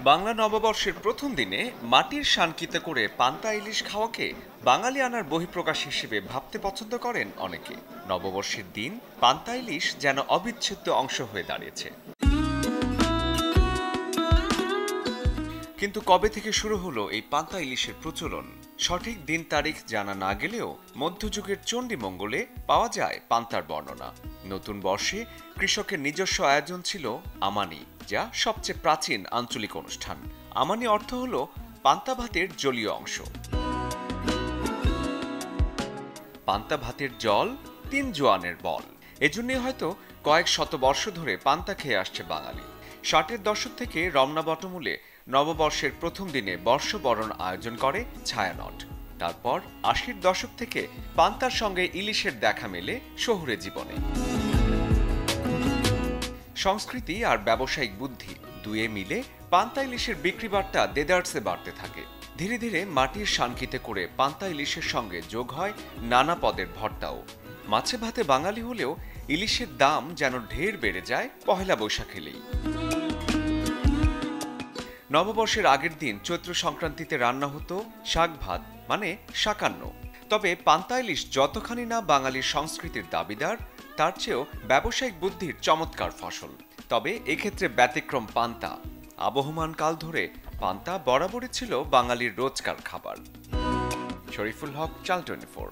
বাংলা নববর্ষের প্রথম দিনে মাটির শানকিতে করে পান্তা ইলিশ খাওয়াকে বাঙালি আনার বহিঃপ্রকাশ হিসেবে ভাবতে পছন্দ করেন অনেকে। নববর্ষের দিন পান্তা ইলিশ যেন অবিচ্ছেদ্য অংশ হয়ে দাঁড়িয়েছে। কিন্তু কবে থেকে শুরু হলো এই পান্তা ইলিশের প্রচলন? সঠিক দিন তারিখ জানা না গেলেও মধ্যযুগের চণ্ডীমঙ্গলে পাওয়া যায় পান্তার বর্ণনা। নতুন বর্ষে কৃষকের নিজস্ব আয়োজন ছিল আমানি, যা সবচেয়ে প্রাচীন আঞ্চলিক অনুষ্ঠান। আমানি অর্থ হল পান্তা ভাতের জলীয় অংশ। পান্তা ভাতের জল ৩ জোয়ানের বল। এজন্যই হয়তো কয়েক শত বর্ষ ধরে পান্তা খেয়ে আসছে বাঙালি। ৬০-এর দশক থেকে রমনা বটমূলে নববর্ষের প্রথম দিনে বর্ষবরণ আয়োজন করে ছায়ানট। তারপর ৮০-এর দশক থেকে পান্তার সঙ্গে ইলিশের দেখা মেলে শহুরে জীবনে। সংস্কৃতি আর ব্যবসায়িক বুদ্ধি দুয়ে মিলে পান্তা ইলিশের বিক্রি বার্তা দেদারসে বাড়তে থাকে। ধীরে ধীরে মাটির শানকিতে করে পান্তা ইলিশের সঙ্গে যোগ হয় নানা পদের ভর্তাও। মাছে ভাতে বাঙালি হলেও ইলিশের দাম যেন ঢের বেড়ে যায় পহেলা বৈশাখ এলেই। নববর্ষের আগের দিন চৈত্র সংক্রান্তিতে রান্না হতো শাক ভাত, মানে শাকান্ন। তবে পান্তা ইলিশ যতখানি না বাঙালির সংস্কৃতির দাবিদার, তার চেয়েও ব্যবসায়িক বুদ্ধির চমৎকার ফসল। তবে এক্ষেত্রে ব্যতিক্রম পান্তা। আবহমান কাল ধরে পান্তা বরাবরই ছিল বাঙালির রোজকার খাবার। শরীফুল হক, চ্যানেল 24।